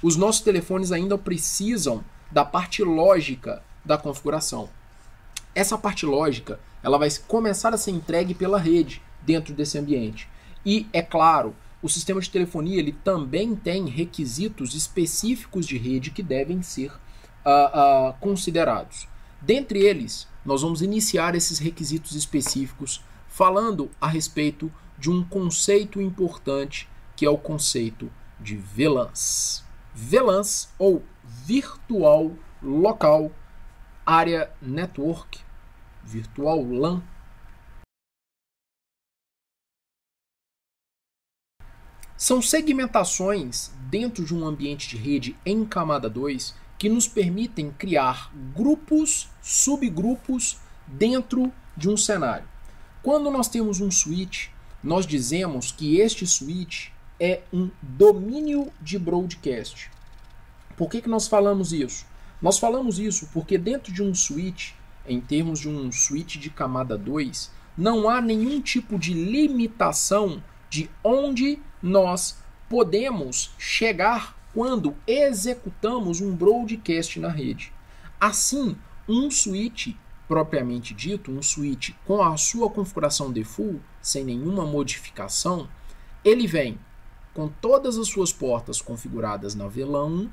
os nossos telefones ainda precisam da parte lógica da configuração. Essa parte lógica, ela vai começar a ser entregue pela rede dentro desse ambiente. E, é claro, o sistema de telefonia ele também tem requisitos específicos de rede que devem ser considerados. Dentre eles, nós vamos iniciar esses requisitos específicos falando a respeito de um conceito importante, que é o conceito de VLANs. VLANs, ou Virtual Local Area Network, Virtual LAN. São segmentações dentro de um ambiente de rede em camada 2 que nos permitem criar grupos, subgrupos dentro de um cenário. Quando nós temos um switch, nós dizemos que este switch é um domínio de broadcast. Por que nós falamos isso? Nós falamos isso porque dentro de um switch, em termos de um switch de camada 2, não há nenhum tipo de limitação de onde nós podemos chegar quando executamos um broadcast na rede. Assim, um switch propriamente dito, um switch com a sua configuração default, sem nenhuma modificação, ele vem com todas as suas portas configuradas na VLAN 1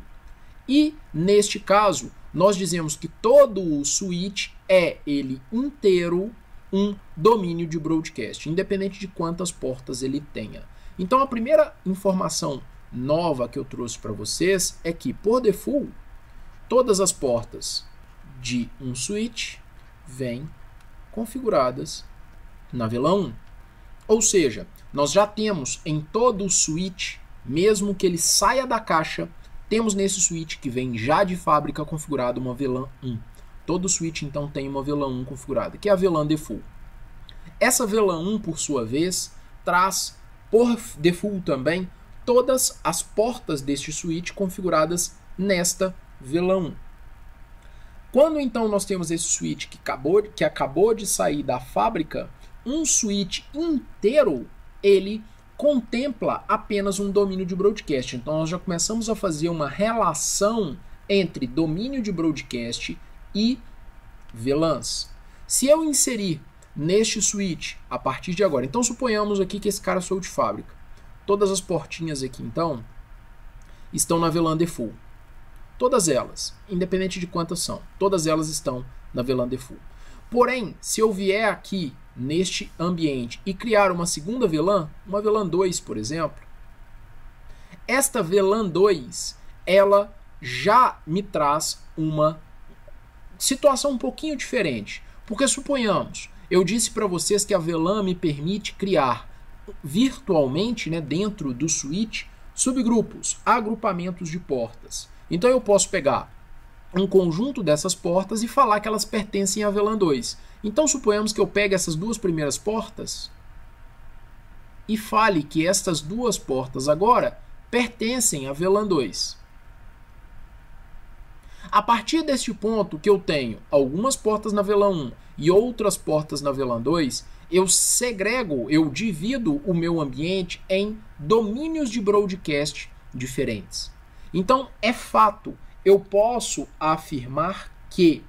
e, neste caso, nós dizemos que todo o switch é ele inteiro um domínio de broadcast, independente de quantas portas ele tenha. Então, a primeira informação nova que eu trouxe para vocês é que, por default, todas as portas de um switch vêm configuradas na VLAN 1. Ou seja, nós já temos em todo o switch, mesmo que ele saia da caixa, temos nesse switch que vem já de fábrica configurado uma VLAN 1. Todo switch então tem uma VLAN 1 configurada, que é a VLAN default. Essa VLAN 1, por sua vez, traz por default também todas as portas deste switch configuradas nesta VLAN 1. Quando então nós temos esse switch que acabou de sair da fábrica, um switch inteiro, ele contempla apenas um domínio de broadcast. Então nós já começamos a fazer uma relação entre domínio de broadcast e VLANs. Se eu inserir neste switch a partir de agora, então suponhamos aqui que esse cara saiu de fábrica. Todas as portinhas aqui então estão na VLAN default. Todas elas, independente de quantas são, todas elas estão na VLAN default. Porém, se eu vier aqui neste ambiente e criar uma segunda VLAN, uma VLAN 2, por exemplo, esta VLAN 2, ela já me traz uma situação um pouquinho diferente. Porque suponhamos, eu disse para vocês que a VLAN me permite criar virtualmente, né, dentro do switch, subgrupos, agrupamentos de portas. Então eu posso pegar um conjunto dessas portas e falar que elas pertencem à VLAN 2. Então suponhamos que eu pegue essas duas primeiras portas e fale que estas duas portas agora pertencem à VLAN 2. A partir deste ponto que eu tenho algumas portas na VLAN 1 e outras portas na VLAN 2, eu segrego, eu divido o meu ambiente em domínios de broadcast diferentes. Então, é fato, eu posso afirmar que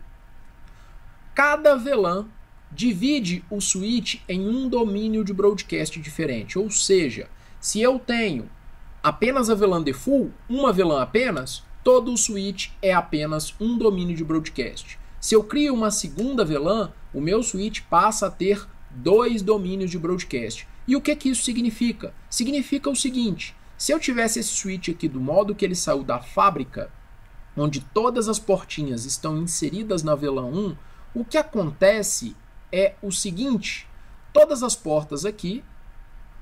cada VLAN divide o switch em um domínio de broadcast diferente. Ou seja, se eu tenho apenas a VLAN default, uma VLAN apenas, todo o switch é apenas um domínio de broadcast. Se eu crio uma segunda VLAN, o meu switch passa a ter 2 domínios de broadcast. E o que isso significa? Significa o seguinte: se eu tivesse esse switch aqui do modo que ele saiu da fábrica, onde todas as portinhas estão inseridas na VLAN 1, o que acontece é o seguinte: todas as portas aqui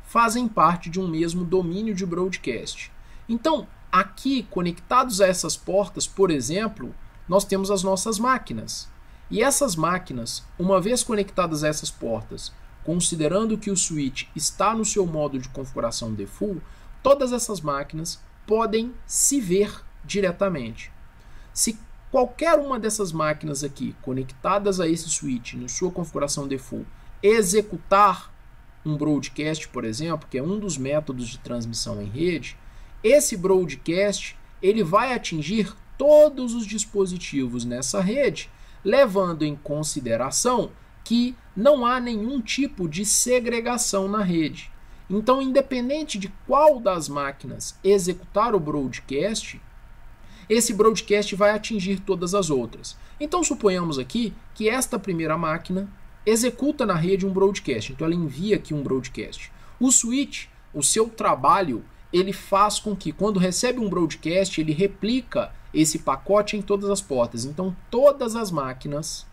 fazem parte de um mesmo domínio de broadcast. Então, aqui, conectados a essas portas, por exemplo, nós temos as nossas máquinas. E essas máquinas, uma vez conectadas a essas portas, considerando que o switch está no seu modo de configuração default, todas essas máquinas podem se ver diretamente. Se qualquer uma dessas máquinas aqui, conectadas a esse switch, na sua configuração default, executar um broadcast, por exemplo, que é um dos métodos de transmissão em rede, esse broadcast ele vai atingir todos os dispositivos nessa rede, levando em consideração que não há nenhum tipo de segregação na rede. Então, independente de qual das máquinas executar o broadcast, esse broadcast vai atingir todas as outras. Então, suponhamos aqui que esta primeira máquina executa na rede um broadcast. Então, ela envia aqui um broadcast. O switch, o seu trabalho, ele faz com que, quando recebe um broadcast, ele replica esse pacote em todas as portas. Então, todas as máquinas,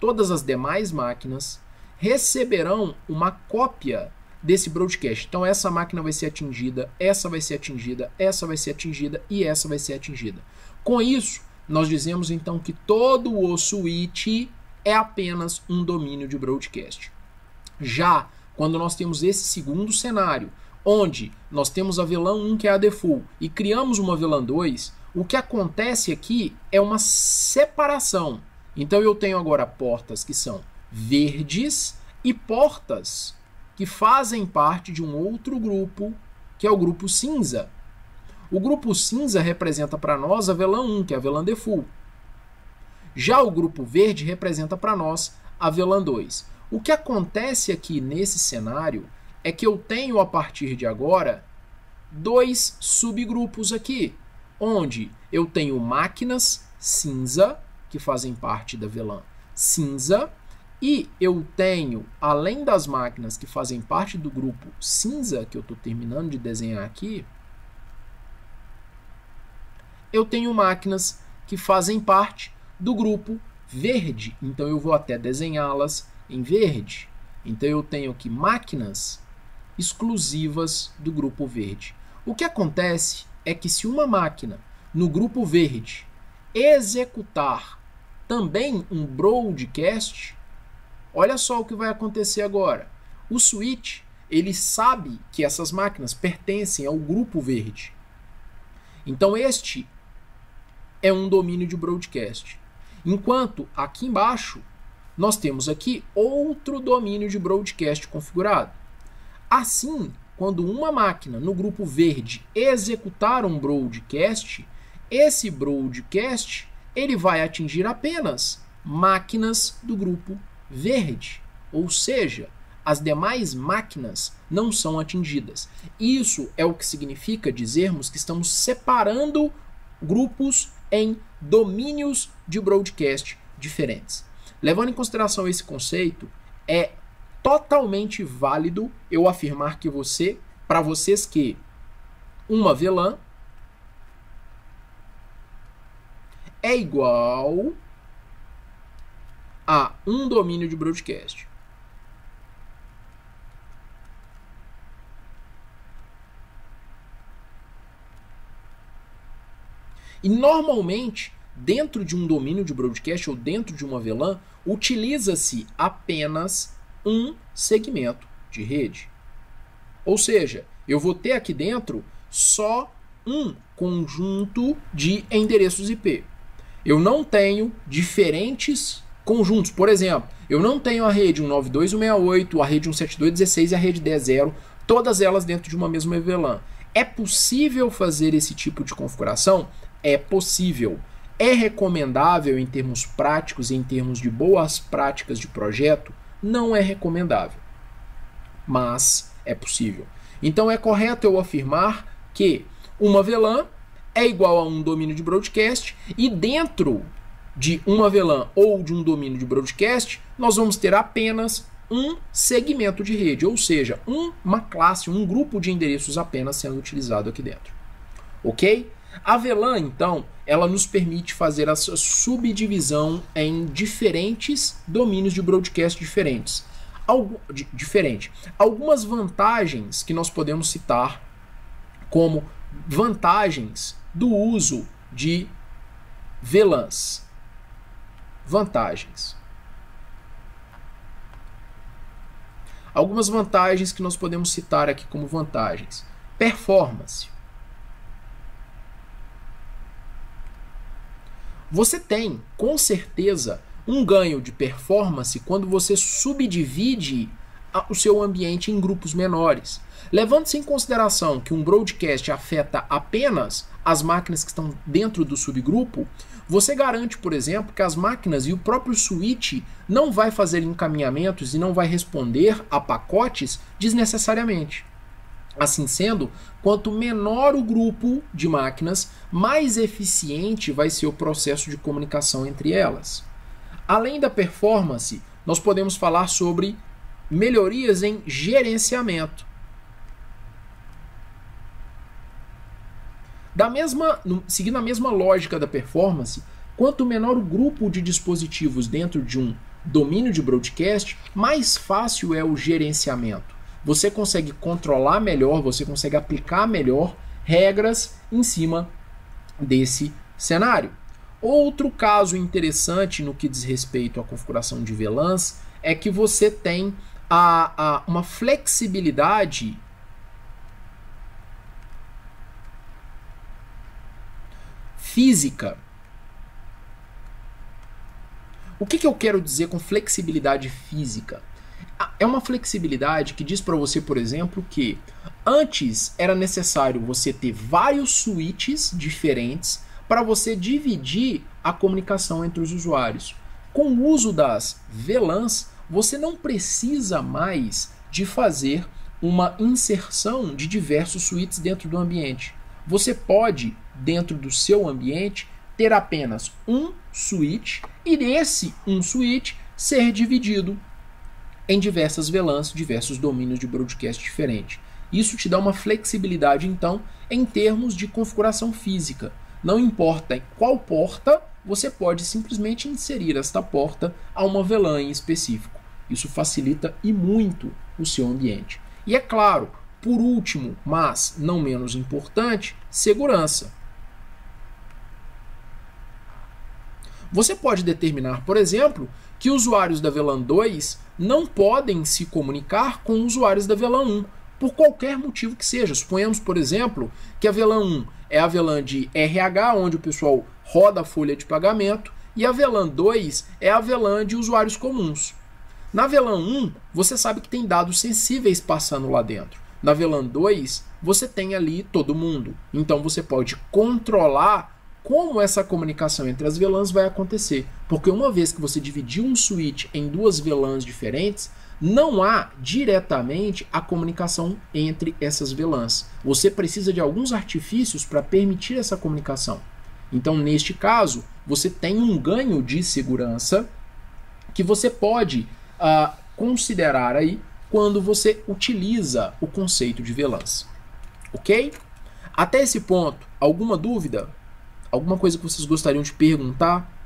todas as demais máquinas, receberão uma cópia desse broadcast. Então, essa máquina vai ser atingida, essa vai ser atingida, essa vai ser atingida e essa vai ser atingida. Com isso, nós dizemos então que todo o switch é apenas um domínio de broadcast. Já quando nós temos esse segundo cenário, onde nós temos a VLAN 1, que é a default, e criamos uma VLAN 2, o que acontece aqui é uma separação. Então eu tenho agora portas que são verdes e portas que fazem parte de um outro grupo, que é o grupo cinza. O grupo cinza representa para nós a VLAN 1, que é a VLAN default. Já o grupo verde representa para nós a VLAN 2. O que acontece aqui nesse cenário é que eu tenho, a partir de agora, dois subgrupos aqui, onde eu tenho máquinas cinza, que fazem parte da VLAN cinza, e eu tenho, além das máquinas que fazem parte do grupo cinza, que eu estou terminando de desenhar aqui, eu tenho máquinas que fazem parte do grupo verde. Então eu vou até desenhá-las em verde. Então eu tenho aqui máquinas exclusivas do grupo verde. O que acontece é que se uma máquina no grupo verde executar também um broadcast, olha só o que vai acontecer agora. O switch, ele sabe que essas máquinas pertencem ao grupo verde. Então este é um domínio de broadcast. Enquanto aqui embaixo nós temos aqui outro domínio de broadcast configurado. Assim, quando uma máquina no grupo verde executar um broadcast, esse broadcast ele vai atingir apenas máquinas do grupo verde, ou seja, as demais máquinas não são atingidas. Isso é o que significa dizermos que estamos separando grupos em domínios de broadcast diferentes. Levando em consideração esse conceito, é totalmente válido eu afirmar que para vocês que uma VLAN é igual a um domínio de broadcast. E normalmente, dentro de um domínio de broadcast ou dentro de uma VLAN, utiliza-se apenas um segmento de rede. Ou seja, eu vou ter aqui dentro só um conjunto de endereços IP. Eu não tenho diferentes conjuntos. Por exemplo, eu não tenho a rede 192.168, a rede 172.16 e a rede 10.0, todas elas dentro de uma mesma VLAN. É possível fazer esse tipo de configuração? É possível. É recomendável em termos práticos e em termos de boas práticas de projeto? Não é recomendável, mas é possível. Então é correto eu afirmar que uma VLAN é igual a um domínio de broadcast e dentro de uma VLAN ou de um domínio de broadcast nós vamos ter apenas um segmento de rede, ou seja, uma classe, um grupo de endereços apenas sendo utilizado aqui dentro. Ok? A VLAN, então, ela nos permite fazer a subdivisão em diferentes domínios de broadcast diferentes. Algumas vantagens que nós podemos citar como vantagens do uso de VLANs. Vantagens. Algumas vantagens que nós podemos citar aqui como vantagens. Performance. Você tem, com certeza, um ganho de performance quando você subdivide o seu ambiente em grupos menores. Levando-se em consideração que um broadcast afeta apenas as máquinas que estão dentro do subgrupo, você garante, por exemplo, que as máquinas e o próprio switch não vai fazer encaminhamentos e não vai responder a pacotes desnecessariamente. Assim sendo, quanto menor o grupo de máquinas, mais eficiente vai ser o processo de comunicação entre elas. Além da performance, nós podemos falar sobre melhorias em gerenciamento. Seguindo a mesma lógica da performance, quanto menor o grupo de dispositivos dentro de um domínio de broadcast, mais fácil é o gerenciamento. Você consegue controlar melhor, você consegue aplicar melhor regras em cima desse cenário. Outro caso interessante no que diz respeito à configuração de VLANs é que você tem uma flexibilidade física. O que eu quero dizer com flexibilidade física? É uma flexibilidade que diz para você, por exemplo, que antes era necessário você ter vários switches diferentes para você dividir a comunicação entre os usuários. Com o uso das VLANs, você não precisa mais de fazer uma inserção de diversos switches dentro do ambiente. Você pode, dentro do seu ambiente, ter apenas um switch e esse um switch ser dividido em diversas VLANs, diversos domínios de broadcast diferentes. Isso te dá uma flexibilidade, então, em termos de configuração física. Não importa em qual porta, você pode simplesmente inserir esta porta a uma VLAN em específico. Isso facilita e muito o seu ambiente. E é claro, por último, mas não menos importante, segurança. Você pode determinar, por exemplo, que usuários da VLAN 2 não podem se comunicar com usuários da VLAN 1, por qualquer motivo que seja. Suponhamos, por exemplo, que a VLAN 1 é a VLAN de RH, onde o pessoal roda a folha de pagamento, e a VLAN 2 é a VLAN de usuários comuns. Na VLAN 1, você sabe que tem dados sensíveis passando lá dentro. Na VLAN 2, você tem ali todo mundo. Então você pode controlar como essa comunicação entre as VLANs vai acontecer. Porque uma vez que você dividiu um switch em duas VLANs diferentes, não há diretamente a comunicação entre essas VLANs. Você precisa de alguns artifícios para permitir essa comunicação. Então, neste caso, você tem um ganho de segurança que você pode considerar aí quando você utiliza o conceito de VLANs. Ok? Até esse ponto, alguma dúvida? Alguma coisa que vocês gostariam de perguntar?